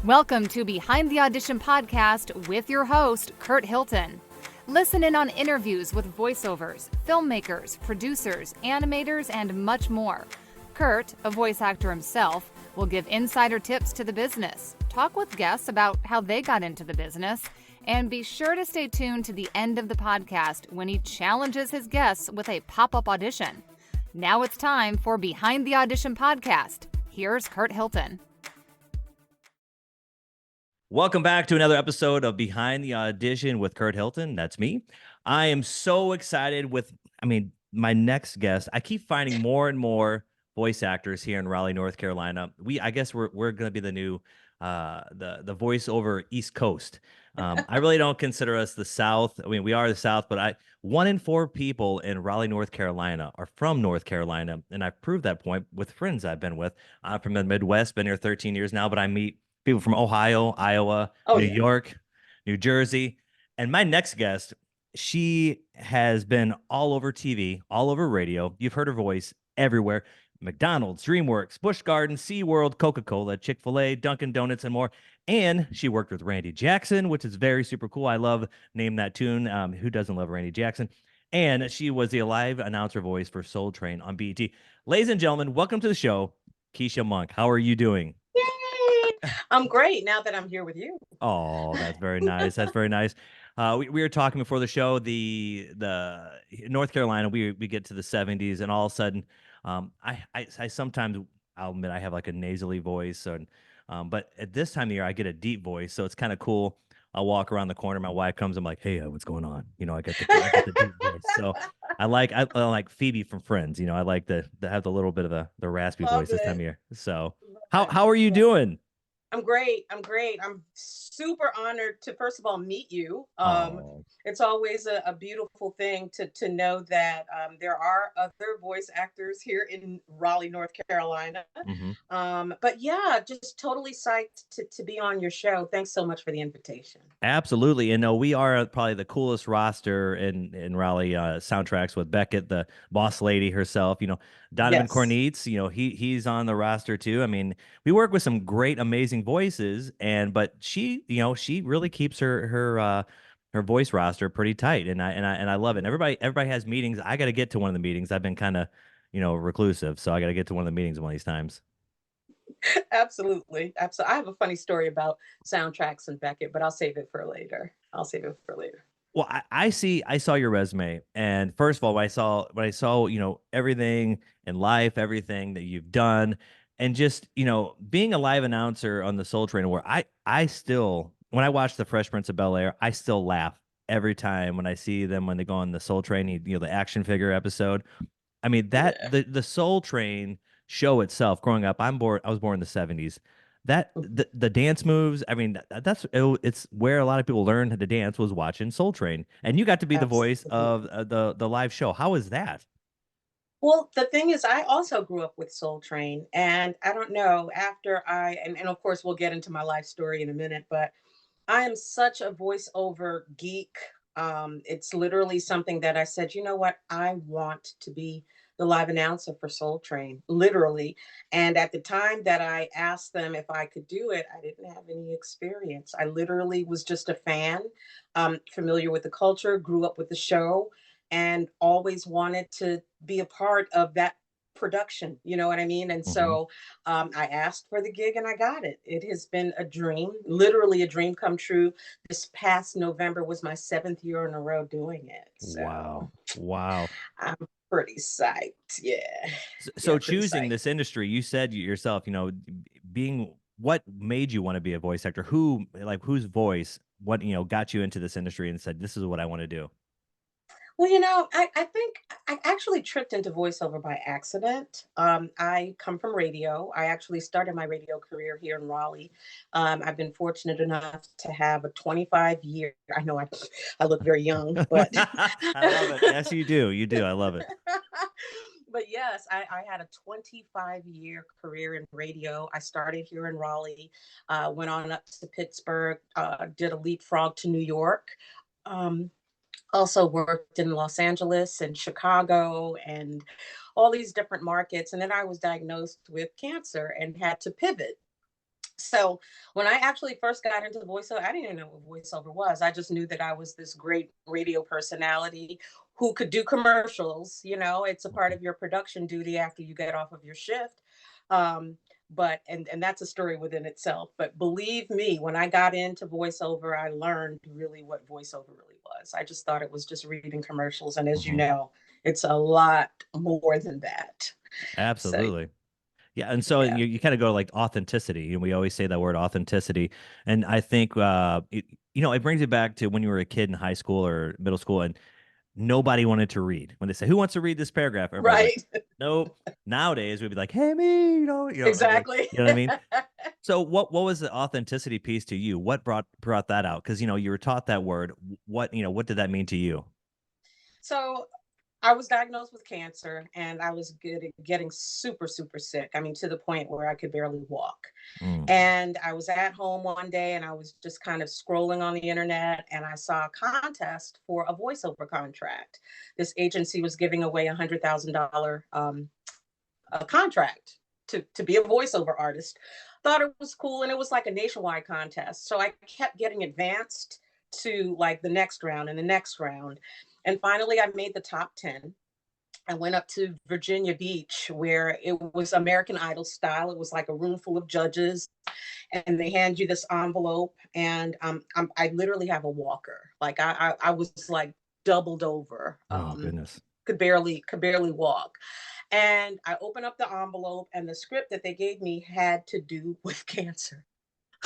Welcome to Behind the Audition podcast with your host, Curt Hilton. Listen in on interviews with voiceovers, filmmakers, producers, animators, and much more. Curt, a voice actor himself, will give insider tips to the business, talk with guests about how they got into the business, and be sure to stay tuned to the end of the podcast when he challenges his guests with a pop-up audition. Now it's time for Behind the Audition podcast. Here's Curt Hilton. Welcome back to another episode of Behind the Audition with Curt Hilton. That's me. I am so excited with, my next guest. I keep finding more and more voice actors here in Raleigh, North Carolina. I guess we're going to be the new, the voiceover East Coast. I really don't consider us the South. We are the South, but 1 in 4 people in Raleigh, North Carolina are from North Carolina. And I've proved that point with friends I've been with. I'm from the Midwest, been here 13 years now, but I meet people from Ohio, Iowa, New York, New Jersey. And my next guest, she has been all over TV, all over radio. You've heard her voice everywhere. McDonald's, DreamWorks, Busch Gardens, SeaWorld, Coca-Cola, Chick-fil-A, Dunkin Donuts, and more. And she worked with Randy Jackson, which is very super cool. I love Name That Tune. Who doesn't love Randy Jackson? And she was the live announcer voice for Soul Train on BET. Ladies and gentlemen, welcome to the show, Kesha Monk. How are you doing? I'm great now that I'm here with you. Oh, that's very nice. That's very nice. We were talking before the show, the North Carolina, we get to the 70s and all of a sudden, I sometimes, I'll admit I have like a nasally voice, but at this time of year, I get a deep voice. So it's kind of cool. I'll walk around the corner. My wife comes. I'm like, hey, what's going on? I got the deep voice. So I like Phoebe from Friends. I like to have the little bit of the raspy voice this time of year. So how are you doing? I'm great. I'm super honored to, first of all, meet you. It's always a beautiful thing to know that there are other voice actors here in Raleigh, North Carolina. Mm-hmm. But yeah, just totally psyched to be on your show. Thanks so much for the invitation. Absolutely. And we are probably the coolest roster in Raleigh soundtracks with Beckett, the boss lady herself, Donovan Corneets, he's on the roster too. We work with some great, amazing voices, but she really keeps her voice roster pretty tight, and I love it. And everybody has meetings. I got to get to one of the meetings. I've been kind of reclusive, so I got to get to one of the meetings one of these times. Absolutely. I have a funny story about soundtracks and Beckett, but I'll save it for later. Well, I saw your resume, and first of all, when I saw everything in life, everything that you've done, and just being a live announcer on the Soul Train, where I still, when I watch the Fresh Prince of Bel-Air, I still laugh every time when I see them when they go on the Soul Train, the action figure episode. The Soul Train show itself. Growing up, I was born in the 70s. That the dance moves, it's where a lot of people learned how to dance, was watching Soul Train, and you got to be the voice of the live show. How is that? Well, the thing is, I also grew up with Soul Train, and I don't know, after and of course we'll get into my life story in a minute, but I am such a voiceover geek. It's literally something that I said, you know what, I want to be the live announcer for Soul Train, literally. And at the time that I asked them if I could do it, I didn't have any experience. I literally was just a fan, familiar with the culture, grew up with the show, and always wanted to be a part of that production. You know what I mean? And so I asked for the gig and I got it. It has been a dream, literally a dream come true. This past November was my 7th year in a row doing it. So Wow. I'm pretty psyched. Yeah. So choosing this industry, you said yourself, what made you want to be a voice actor? Whose voice, got you into this industry and said, this is what I want to do? Well, I think I actually tripped into voiceover by accident. I come from radio. I actually started my radio career here in Raleigh. I've been fortunate enough to have a 25-year. I know I look very young, but I love it. Yes, you do. You do. I love it. But yes, I had a 25-year career in radio. I started here in Raleigh, went on up to Pittsburgh, did a leapfrog to New York. Also worked in Los Angeles and Chicago and all these different markets. And then I was diagnosed with cancer and had to pivot. So when I actually first got into voiceover, I didn't even know what voiceover was. I just knew that I was this great radio personality who could do commercials. You know, it's a part of your production duty after you get off of your shift. Um, but and that's a story within itself. But believe me, when I got into voiceover, I learned really what voiceover really was. I just thought it was just reading commercials, and as you Mhm. know, it's a lot more than that. So Absolutely. Yeah, and so yeah, you kind of go like authenticity, and we always say that word authenticity, and I think it brings it back to when you were a kid in high school or middle school, and nobody wanted to read. When they say, "Who wants to read this paragraph?" Everybody's like, right, "Nope." Nowadays, we'd be like, "Hey, me," like, exactly. you know what I mean? So, what was the authenticity piece to you? What brought that out? Because you were taught that word. What did that mean to you? So I was diagnosed with cancer and I was getting super, super sick. I mean, to the point where I could barely walk. Mm. And I was at home one day and I was just kind of scrolling on the internet and I saw a contest for a voiceover contract. This agency was giving away $100,000 a contract to be a voiceover artist. Thought it was cool and it was like a nationwide contest. So I kept getting advanced to like the next round and the next round. And finally I made the top 10. I went up to Virginia Beach where it was American Idol style. It was like a room full of judges, and they hand you this envelope. And I literally have a walker. Like I was like doubled over. Oh goodness. Could barely walk. And I opened up the envelope, and the script that they gave me had to do with cancer.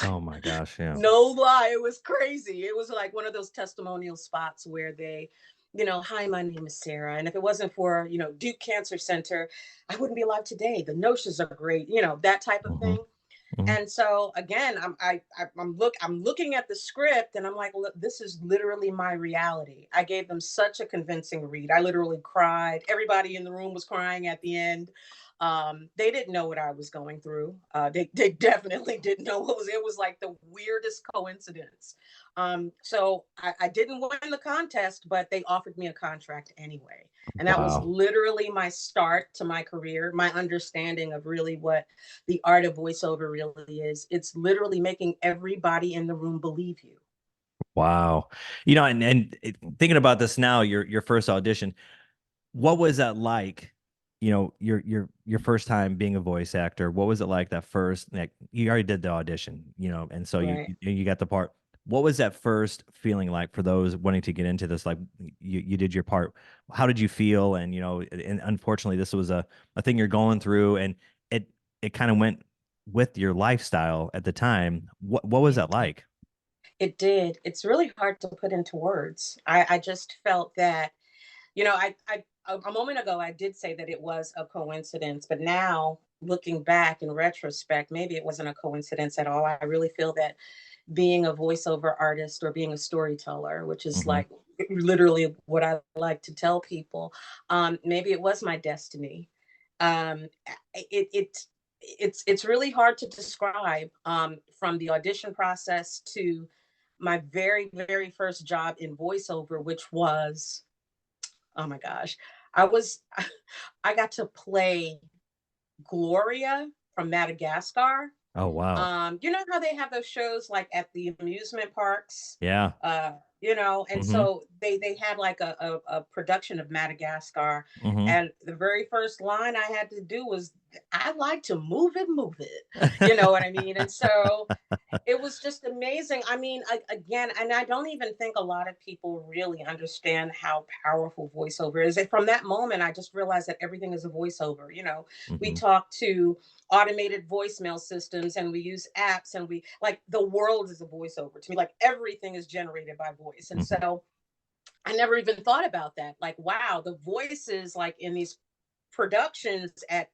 Oh my gosh. Yeah. No lie, it was crazy. It was like one of those testimonial spots where they, hi, my name is Sarah. And if it wasn't for, Duke Cancer Center, I wouldn't be alive today. The nurses are great, that type of Hmm. thing. Hmm. And so again, I'm looking at the script and I'm like, look, this is literally my reality. I gave them such a convincing read. I literally cried. Everybody in the room was crying at the end. They didn't know what I was going through. They definitely didn't know what was. It was like the weirdest coincidence. So I didn't win the contest, but they offered me a contract anyway. And that was Wow. literally my start to my career, my understanding of really what the art of voiceover really is. It's literally making everybody in the room believe you. Wow. Thinking about this now, your first audition, what was that like? Your first time being a voice actor. What was it like that first? Like you already did the audition, and so you Right. you got the part. What was that first feeling like for those wanting to get into this? Like you did your part. How did you feel? And unfortunately, this was a thing you're going through, and it it kind of went with your lifestyle at the time. What was It that did. like? It did. It's really hard to put into words. I just felt that, a moment ago I did say that it was a coincidence, but now looking back in retrospect, maybe it wasn't a coincidence at all. I really feel that being a voiceover artist or being a storyteller, which is Hmm. like literally what I like to tell people, maybe it was my destiny. Um, it's really hard to describe, from the audition process to my very very first job in voiceover, which was, oh my gosh, I was I got to play Gloria from Madagascar. Oh wow. You know how they have those shows like at the amusement parks, Yeah. uh, and Hmm. so they had like a production of Madagascar, Hmm. and the very first line I had to do was, "I like to move it." You know what I mean? And so it was just amazing. I mean, again, and I don't even think a lot of people really understand how powerful voiceover is. And from that moment, I just realized that everything is a voiceover. We Hmm. talk to automated voicemail systems and we use apps, and we like the world is a voiceover to me. Like everything is generated by voice. And Hmm. so I never even thought about that. Like, wow, the voices like in these productions at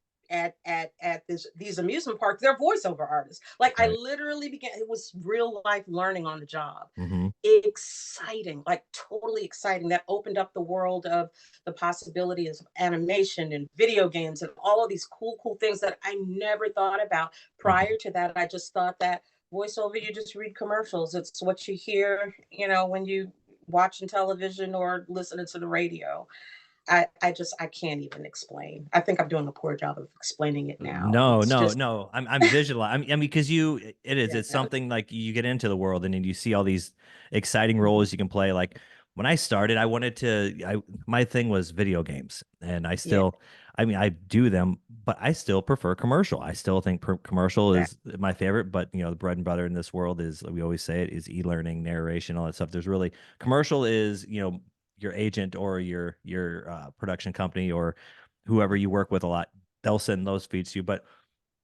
these amusement parks, they're voiceover artists. Like I Right. literally began, it was real life learning on the job. Hmm. Exciting, like totally exciting. That opened up the world of the possibilities of animation and video games and all of these cool things that I never thought about. Hmm. Prior to that, I just thought that voiceover, you just read commercials. It's what you hear, when you watching television or listening to the radio. I can't even explain. I think I'm doing a poor job of explaining it now. No, It's no, just, no. I'm visual. I mean, because it's yeah. something like you get into the world and then you see all these exciting Mhm. roles you can play. Like when I started, my thing was video games, and Yeah, I mean, I do them, but I still prefer commercial. I still think commercial that, is my favorite. But the bread and butter in this world is, we always say it, is e-learning, narration, all that stuff. There's really commercial is your agent or your production company or whoever you work with a lot, they'll send those feeds to you. But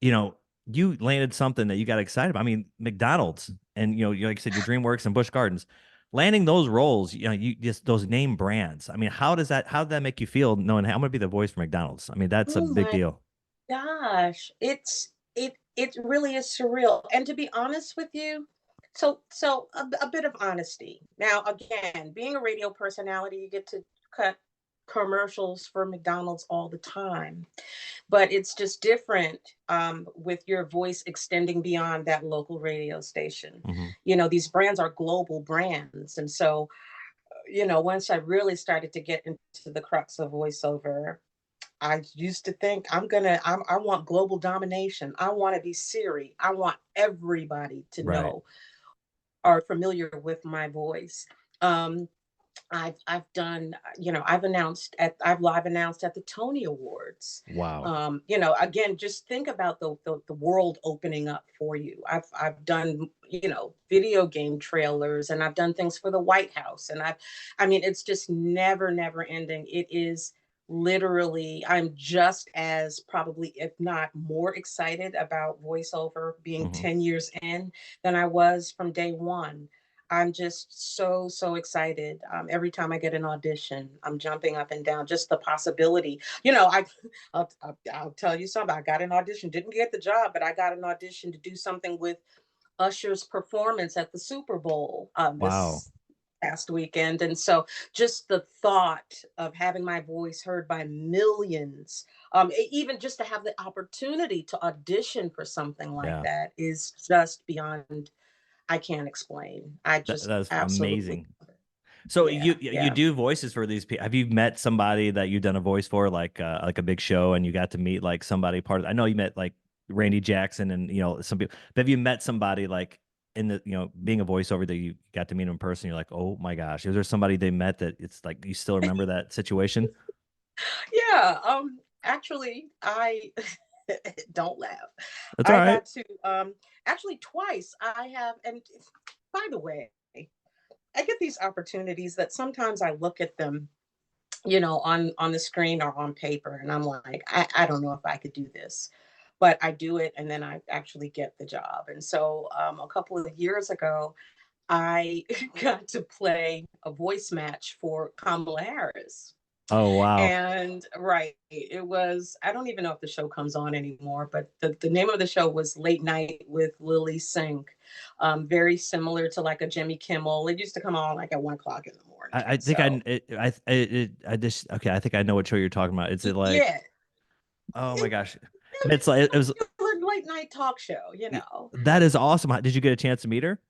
you know, you landed something that you got excited about. I mean, McDonald's and like I said, your DreamWorks and Busch Gardens, landing those roles, you just those name brands. I mean, how did that make you feel knowing I'm gonna be the voice for McDonald's? I mean, that's a oh big my deal. gosh, it really is surreal. And to be honest with you, so a bit of honesty. Now, again, being a radio personality, you get to cut commercials for McDonald's all the time, but it's just different with your voice extending beyond that local radio station. Hmm. These brands are global brands, and so once I really started to get into the crux of voiceover, I used to think I want global domination. I want to be Siri. I want everybody to Right. know or familiar with my voice. Um, I've done, I've live announced at the Tony Awards. Wow. Again, just think about the world opening up for you. I've done, video game trailers, and I've done things for the White House, and I mean, it's just never ending. It is literally, I'm just as probably, if not more excited about voiceover being Hmm. 10 years in than I was from day one. I'm just so excited. Every time I get an audition, I'm jumping up and down. Just the possibility. I'll tell you something. I got an audition, didn't get the job, but I got an audition to do something with Usher's performance at the Super Bowl Wow. this past weekend. And so just the thought of having my voice heard by millions, even just to have the opportunity to audition for something like Yeah. that is just beyond, I can't explain. I just That's absolutely amazing. love it. So Yeah, you yeah. do voices for these people. Have you met somebody that you've done a voice for, like a big show, and you got to meet like somebody part of? I know you met like Randy Jackson and some people. But have you met somebody like in the being a voiceover that you got to meet in person? You're like, oh my gosh, is there somebody they met that it's like you still remember that situation? Yeah, actually, I don't laugh. That's all I right. got to actually twice. I have, and by the way, I get these opportunities that sometimes I look at them, on the screen or on paper, and I'm like, I don't know if I could do this, but I do it, and then I actually get the job. And so, a couple of years ago, I got to play a voice match for Kamala Harris. Oh wow. And right, it was, I don't even know if the show comes on anymore, but the name of the show was Late Night with Lily Sink. Very similar to like a Jimmy Kimmel. It used to come on like at 1 o'clock in the morning. I And think so, I just okay. I think I know what show you're talking about. Is it like, yeah, oh my it, gosh, it's like it was regular late night talk show. that is awesome. Did you get a chance to meet her?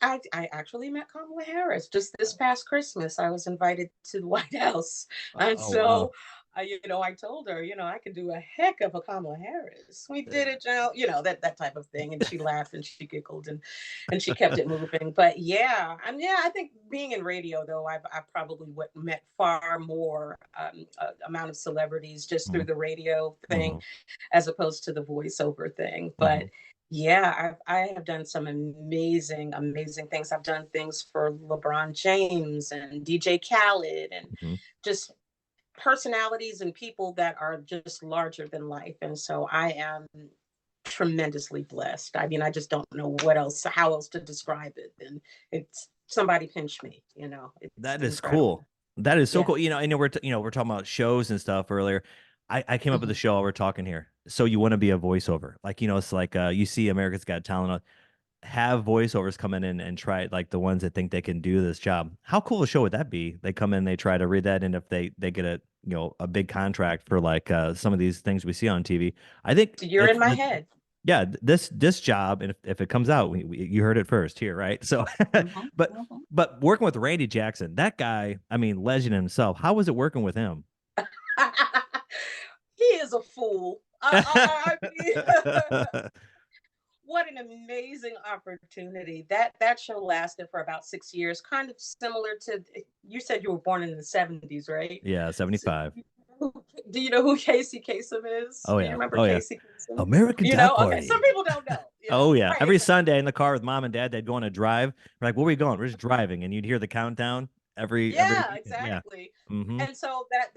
I actually met Kamala Harris just this past Christmas. I was invited to the White House. And Oh wow. so, I told her, I could do a heck of a Kamala Harris. We did it, that type of thing. And she laughed and she giggled and she kept it moving. But yeah, I think being in radio, though, I've probably met far more amount of celebrities just through Mhm, the radio thing mhm, as opposed to the voiceover thing. But mhm, yeah, I have done some amazing things. I've done things for LeBron James and DJ Khaled and mhm. just personalities and people that are just larger than life. And so I am tremendously blessed. I mean, I just don't know how else to describe it. And it's somebody pinch me. It's That is incredible. cool. That is so Yeah. cool. I know we're talking about shows and stuff earlier. I came up with a Mhm. show while we're talking here. So you want to be a voiceover, like it's like you see America's Got Talent, have voiceovers come in and try it, like the ones that think they can do this job. How cool a show would that be? They come in, they try to read that, and if they get a big contract for like some of these things we see on TV, I think So you're it's in my head. yeah, this job, and if it comes out, you heard it first here, right? So, Mhm, but mhm. working with Randy Jackson, that guy, I mean, legend himself. How was it working with him? he is a fool. I mean, what an amazing opportunity. That show lasted for about 6 years, kind of similar to, you said you were born in the 70s, right? Yeah, 75. Do you know who Casey Kasem is? Oh Do you yeah. remember Oh yeah. Casey Kasem? American You Dad know, okay. Party. Some people don't know. Oh yeah. Right. Every Sunday in the car with mom and dad, they'd go on a drive. We're like, where are we going? We're just driving, and you'd hear the countdown every Yeah, weekend. Yeah. exactly. Mm-hmm. And so that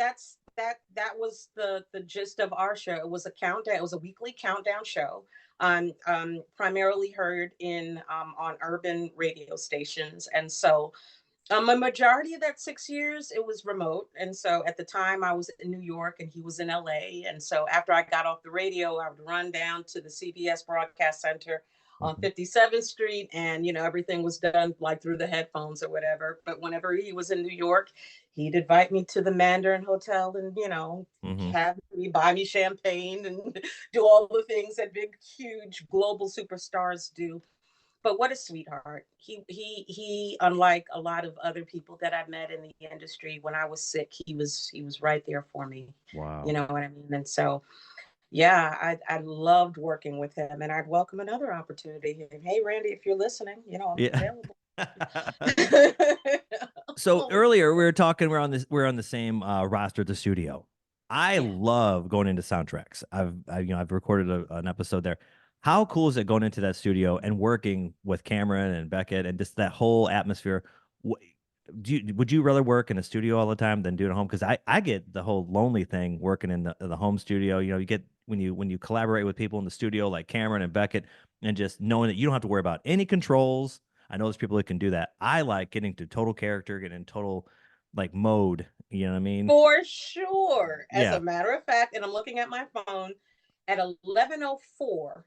was the gist of our show. It was a countdown. It was a weekly countdown show. Primarily heard in on urban radio stations, and so a majority of that 6 years, it was remote. And so at the time I was in New York and he was in LA. And so after I got off the radio, I would run down to the CBS Broadcast Center on 57th Street. And, you know, everything was done like through the headphones or whatever. But whenever he was in New York, he'd invite me to the Mandarin Hotel and, you know, have me buy me champagne and do all the things that big, huge global superstars do. But what a sweetheart. He unlike a lot of other people that I've met in the industry, when I was sick, he was right there for me. Wow. You know what I mean? And so yeah, I loved working with him, and I'd welcome another opportunity. And hey Randy, if you're listening, you know, I'm available. So earlier we were talking, we're on the same roster at the studio. I love going into soundtracks. I've recorded an episode there. How cool is it going into that studio and working with Cameron and Beckett and just that whole atmosphere? Would you rather work in a studio all the time than do it at home? Because I get the whole lonely thing working in the home studio. You know, you get when you collaborate with people in the studio like Cameron and Beckett, and just knowing that you don't have to worry about any controls. I know there's people that can do that. I like getting to total character, getting in total like mode. You know what I mean? For sure. As Yeah. a matter of fact, and I'm looking at my phone at 11:04.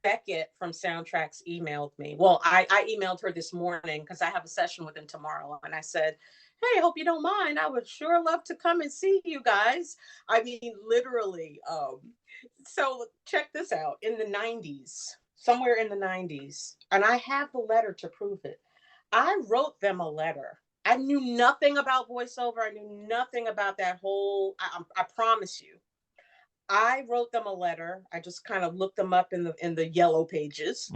Beckett from Soundtracks emailed me. Well, I emailed her this morning because I have a session with him tomorrow. And I said, hey, hope you don't mind. I would sure love to come and see you guys. I mean, literally. So check this out. In the 90s, somewhere in the 90s, and I have the letter to prove it. I wrote them a letter. I knew nothing about voiceover. I knew nothing about that whole, I promise you. I wrote them a letter. I just kind of looked them up in the yellow pages.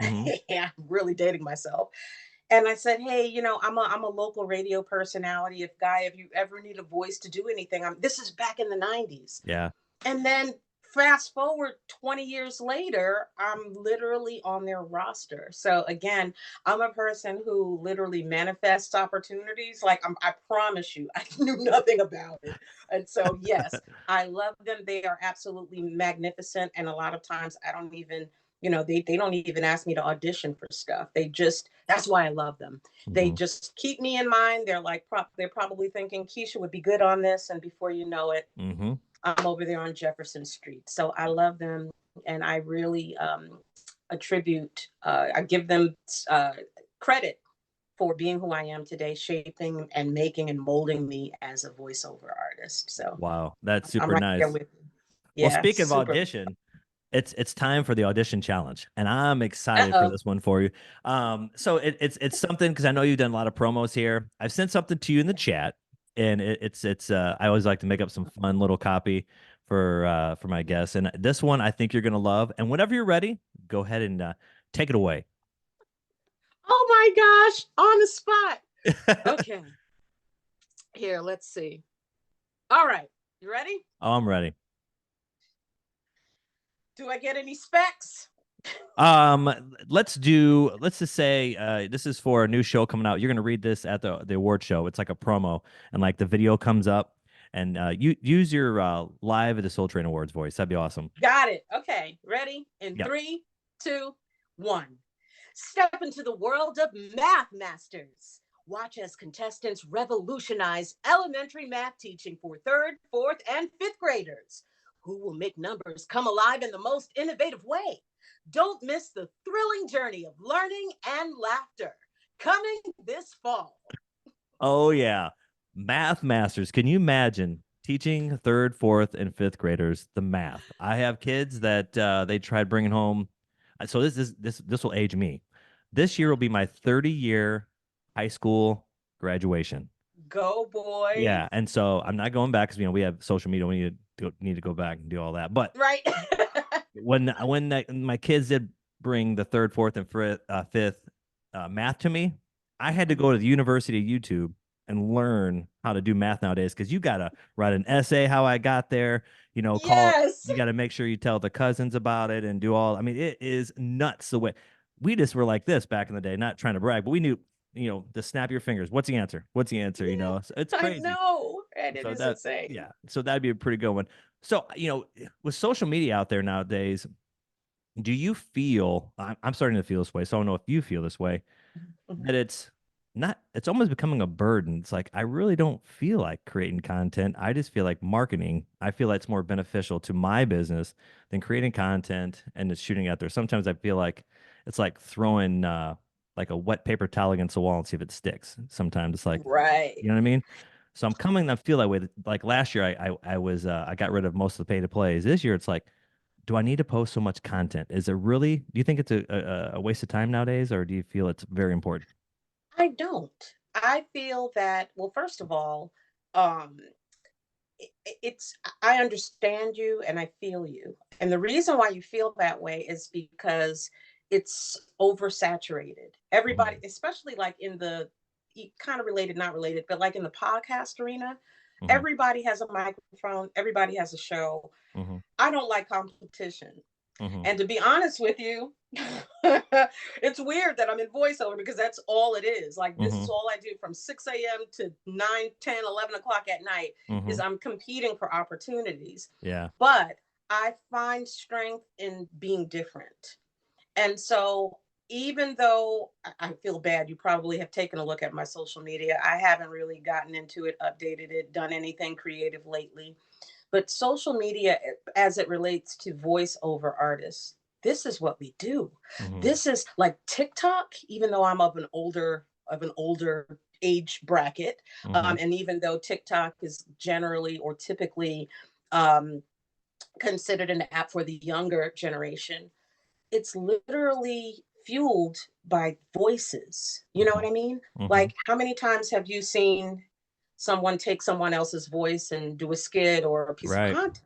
Yeah, I'm really dating myself. And I said, hey, you know, I'm a local radio personality. If you ever need a voice to do anything, this is back in the 90s. Yeah. And then fast forward 20 years later, I'm literally on their roster. So again, I'm a person who literally manifests opportunities. Like I promise you, I knew nothing about it. And so, yes, I love them. They are absolutely magnificent. And a lot of times I don't even, you know, they don't even ask me to audition for stuff. That's why I love them. They just keep me in mind. They're like, they're probably thinking Kesha would be good on this. And before you know it, I'm over there on Jefferson Street. So I love them. And I really I give them credit for being who I am today, shaping and making and molding me as a voiceover artist. So wow, that's super I'm right nice. there with you. Yeah, well, speaking of audition, it's time for the audition challenge, and I'm excited for this one for you. So it's something, because I know you've done a lot of promos here. I've sent something to you in the chat, and it's I always like to make up some fun little copy for my guests, and this one I think you're gonna love. And whenever you're ready, go ahead and take it away. Oh my gosh, on the spot. Okay. Here, let's see. All right. You ready? Oh, I'm ready. Do I get any specs? Let's just say this is for a new show coming out. You're gonna read this at the award show. It's like a promo, and like the video comes up, and you use your live at the Soul Train Awards voice. That'd be awesome. Got it. Okay, ready? In Yep. 3, 2, 1. Step into the world of Math Masters. Watch as contestants revolutionize elementary math teaching for 3rd, 4th, and 5th graders, who will make numbers come alive in the most innovative way. Don't miss the thrilling journey of learning and laughter, coming this fall. Oh yeah, Math Masters. Can you imagine teaching 3rd, 4th, and 5th graders the math? I have kids that they tried bringing home. So this will age me. This year will be my 30-year high school graduation. Go boy. Yeah, and so I'm not going back because we have social media. We need to need to go back and do all that. But Right. when my kids did bring the third, fourth, and fifth math to me, I had to go to the University of YouTube and learn how to do math nowadays, because you got to write an essay how I got there, Yes. you got to make sure you tell the cousins about it and do all. I mean, it is nuts the way we just were like this back in the day, not trying to brag, but we knew, to snap your fingers. What's the answer? What's the answer? Yeah, So it's I crazy. know. And it So is that, insane. yeah. So that'd be a pretty good one. So, with social media out there nowadays, do you feel, I'm starting to feel this way, so I don't know if you feel this way, Mhm. that it's almost becoming a burden. It's like, I really don't feel like creating content. I just feel like marketing. I feel like it's more beneficial to my business than creating content and just shooting out there. Sometimes I feel like it's like throwing like a wet paper towel against the wall and see if it sticks. Sometimes it's like, Right. you know what I mean? So I'm coming to feel that way. Like last year, I got rid of most of the pay to plays. This year, it's like, do I need to post so much content? Is it really? Do you think it's a waste of time nowadays, or do you feel it's very important? I don't. I feel that, well, first of all, um, I understand you and I feel you. And the reason why you feel that way is because it's oversaturated. Everybody, Mhm. especially like in the kind of related, not related, but like in the podcast arena, Mhm. everybody has a microphone, everybody has a show. Mhm. I don't like competition. Mhm. And to be honest with you, it's weird that I'm in voiceover because that's all it is. Like, this is Mhm. all I do from 6 a.m. to 9, 10, 11 o'clock at night is Mhm. I'm competing for opportunities. Yeah. But I find strength in being different. And so, even though I feel bad, you probably have taken a look at my social media. I haven't really gotten into it, updated it, done anything creative lately. But social media, as it relates to voiceover artists, this is what we do. Mhm. This is like TikTok, even though I'm of an older age bracket, Mhm. and even though TikTok is generally or typically um, considered an app for the younger generation, it's literally fueled by voices. You know what Mhm. I mean? Mhm. Like, how many times have you seen someone take someone else's voice and do a skit or a piece of Right. content?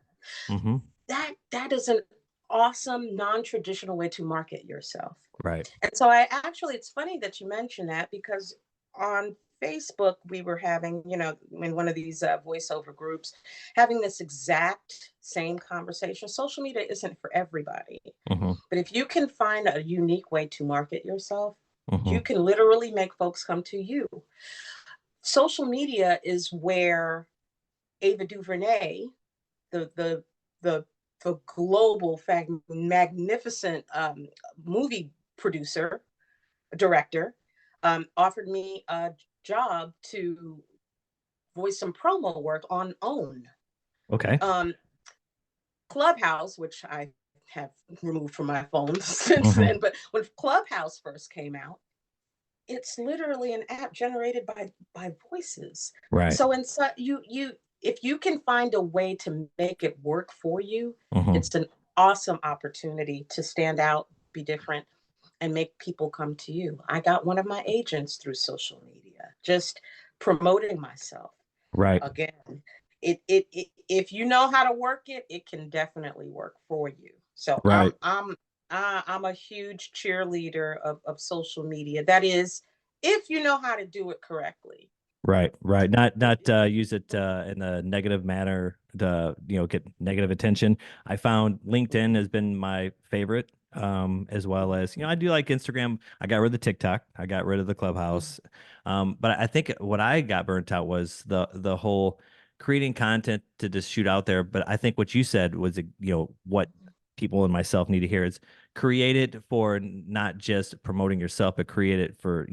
Mhm. That is an awesome non-traditional way to market yourself. Right. And so I actually, it's funny that you mentioned that because on Facebook, we were having, in one of these voiceover groups, having this exact same conversation. Social media isn't for everybody. Mhm. But if you can find a unique way to market yourself, you Mhm. can literally make folks come to you. Social media is where Ava DuVernay, the the the the global magnificent movie producer director, offered me a job to voice some promo work on OWN. Okay. Um, Clubhouse, which I have removed from my phone since Mhm. then, but when Clubhouse first came out, it's literally an app generated by voices. Right. So inside you if you can find a way to make it work for you, Mhm. it's an awesome opportunity to stand out, be different, and make people come to you. I got one of my agents through social media, just promoting myself. Right. Again, it if you know how to work it, it can definitely work for you. So Right. I'm a huge cheerleader of social media. That is, if you know how to do it correctly. Right. Right. Not use it in a negative manner to, get negative attention. I found LinkedIn has been my favorite, as well as, I do like Instagram. I got rid of the TikTok. I got rid of the Clubhouse. But I think what I got burnt out was the whole creating content to just shoot out there. But I think what you said was, what people and myself need to hear is create it for not just promoting yourself, but create it for,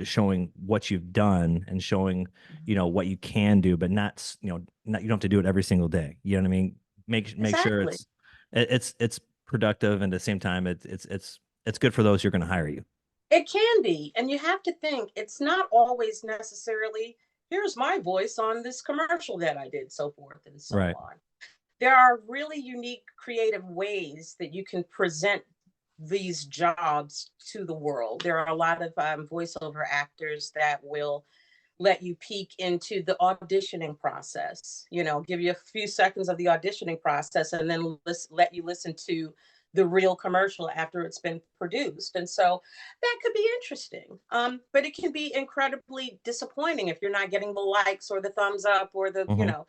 showing what you've done and showing, what you can do, but not, not, you don't have to do it every single day. You know what I mean? Make sure Exactly. it's productive, and at the same time it's good for those who are going to hire you. It can be. And you have to think it's not always necessarily, here's my voice on this commercial that I did, so forth and so Right. on. There are really unique, creative ways that you can present these jobs to the world. There are a lot of voiceover actors that will let you peek into the auditioning process, give you a few seconds of the auditioning process, and then let you listen to the real commercial after it's been produced. And so that could be interesting. But it can be incredibly disappointing if you're not getting the likes or the thumbs up or the, Mhm.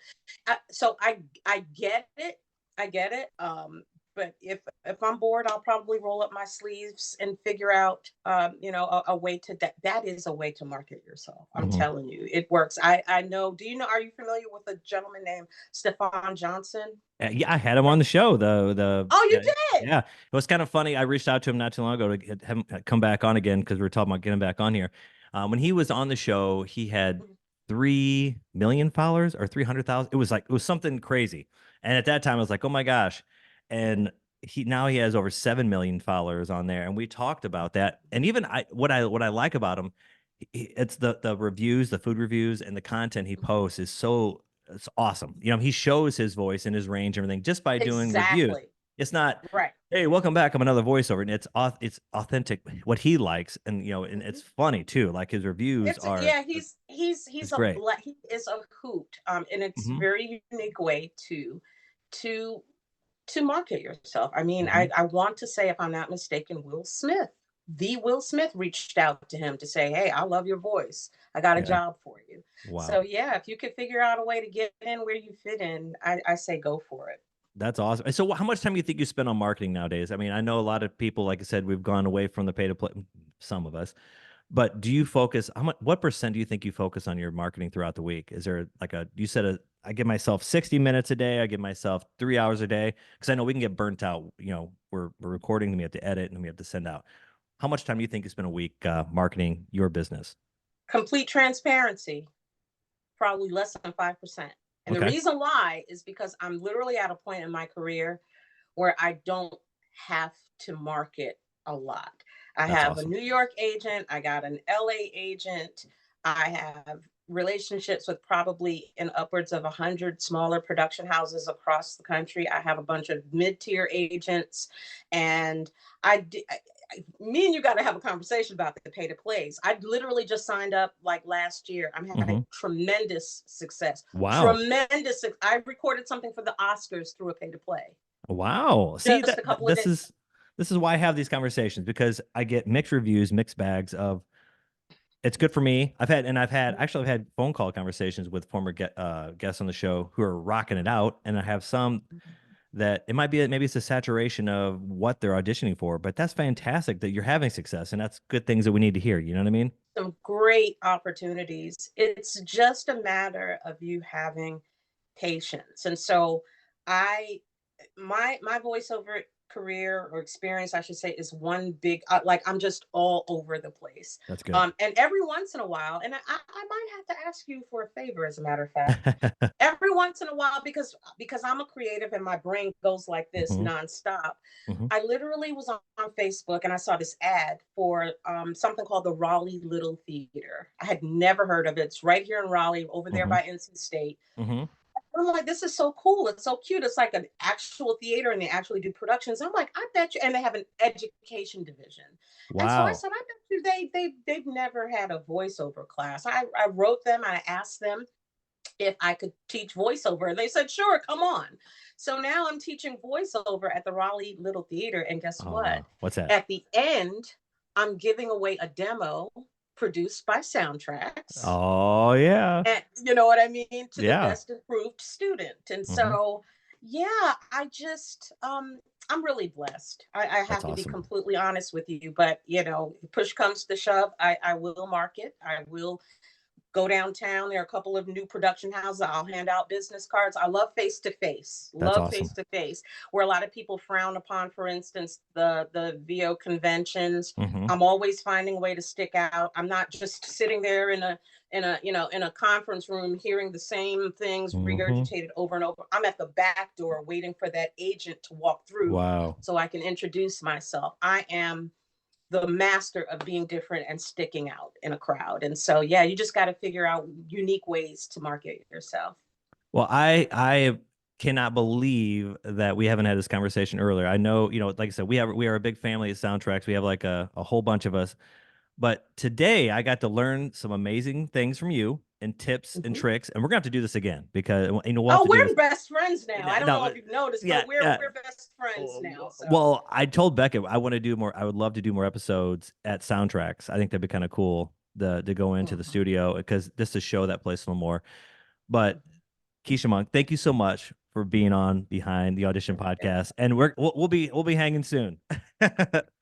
So I get it. I get it. But if I'm bored, I'll probably roll up my sleeves and figure out, a way to that is a way to market yourself. I'm Mhm. telling you, it works. I know. Do you know? Are you familiar with a gentleman named Stefan Johnson? Yeah, I had him on the show. The Oh, you yeah, did. yeah, it was kind of funny. I reached out to him not too long ago to get him come back on again because we were talking about getting back on here. When he was on the show, he had 3 million followers or 300,000. It was something crazy. And at that time, I was like, oh my gosh. And he has over 7 million followers on there. And we talked about that. And even what I like about him, it's the reviews, the food reviews, and the content he posts is so it's awesome. He shows his voice and his range and everything just by doing reviews. Exactly. It's not, Right. hey, welcome back. I'm another voiceover, and it's authentic what he likes, and and it's funny too. Like his reviews It's are, yeah, he's it's great. he is a hoot. And it's Hmm. very unique way to to market yourself. I mean, Hmm. I want to say, if I'm not mistaken, Will Smith reached out to him to say, hey, I love your voice. I got a Yeah. job for you. Wow. So yeah, if you could figure out a way to get in where you fit in, I say go for it. That's awesome. And so, how much time do you think you spend on marketing nowadays? I mean, I know a lot of people, like I said, we've gone away from the pay to play. Some of us, but do you focus? How much? What percent do you think you focus on your marketing throughout the week? Is there like you said, I give myself 60 minutes a day. I give myself 3 hours a day because I know we can get burnt out. We're recording, and we have to edit, and we have to send out. How much time do you think you spend a week marketing your business? Complete transparency, probably less than 5%. And the Okay, reason why is because I'm literally at a point in my career where I don't have to market a lot. I that's have a awesome. New York agent, I got an LA agent, I have relationships with probably in upwards of 100 smaller production houses across the country. I have a bunch of mid-tier agents, and me and you got to have a conversation about the pay to plays. I literally just signed up like last year. I'm Hmm. having tremendous success. Wow. Tremendous. I recorded something for the Oscars through a pay to play Wow. See just a couple of this days. is why I have these conversations because I get mixed reviews, mixed bags of it's good for me. I've had phone call conversations with former guests on the show who are rocking it out, and I have some that it might be maybe it's a saturation of what they're auditioning for, but that's fantastic that you're having success, and that's good things that we need to hear. You know what I mean? Some great opportunities. It's just a matter of you having patience. And so I my voiceover career or experience, I should say, is one big like I'm just all over the place. That's good. And every once in a while, and I might have to ask you for a favor, as a matter of fact, every once in a while, because I'm a creative and my brain goes like this Hmm. nonstop. Hmm. I literally was on Facebook and I saw this ad for something called the Raleigh Little Theater. I had never heard of it. It's right here in Raleigh, over there Hmm. by NC State. Hmm. I'm like, this is so cool. It's so cute. It's like an actual theater and they actually do productions. I'm like, I bet you, and they have an education division. And so I Wow. said, I bet you they've never had a voiceover class. I wrote them, I asked them if I could teach voiceover. And they said, sure, come on. So now I'm teaching voiceover at the Raleigh Little Theater. And guess Oh what? wow. What's that? At the end, I'm giving away a demo produced by Soundtracks. Oh yeah. And you know what I mean? To the Yeah. best improved student. And Hmm. so, yeah, I'm really blessed. I That's have to be awesome. completely honest with you, but push comes to shove, I will market. I will go downtown. There are a couple of new production houses. I'll hand out business cards. I love face to face. That's Love face awesome. to face. Where a lot of people frown upon, for instance, the VO conventions. Hmm. I'm always finding a way to stick out. I'm not just sitting there in a conference room hearing the same things Hmm. regurgitated over and over. I'm at the back door waiting for that agent to walk through Wow. so I can introduce myself. I am the master of being different and sticking out in a crowd. And so, yeah, you just got to figure out unique ways to market yourself. Well, I cannot believe that we haven't had this conversation earlier. I know, like I said, we are a big family of soundtracks. We have like a whole bunch of us. But today I got to learn some amazing things from you and tips and Mhm. tricks. And we're gonna have to do this again because we'll have Oh, to do we're this. best friends now. I don't know No, if you've noticed, yeah, but we're best friends now. So well, I told Becca I want to do more. I would love to do more episodes at soundtracks. I think that'd be kind of cool to go into the Mhm. studio because this to show that place a little more. But Kesha Monk, thank you so much for being on Behind the Audition podcast, and we'll be hanging soon.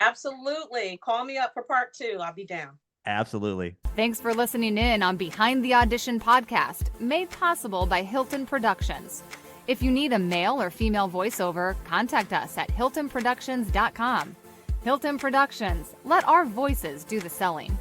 Absolutely. Call me up for part 2. I'll be down. Absolutely. Thanks for listening in on Behind the Audition podcast, made possible by Hilton Productions. If you need a male or female voiceover, contact us at hiltonproductions.com. Hilton Productions, let our voices do the selling.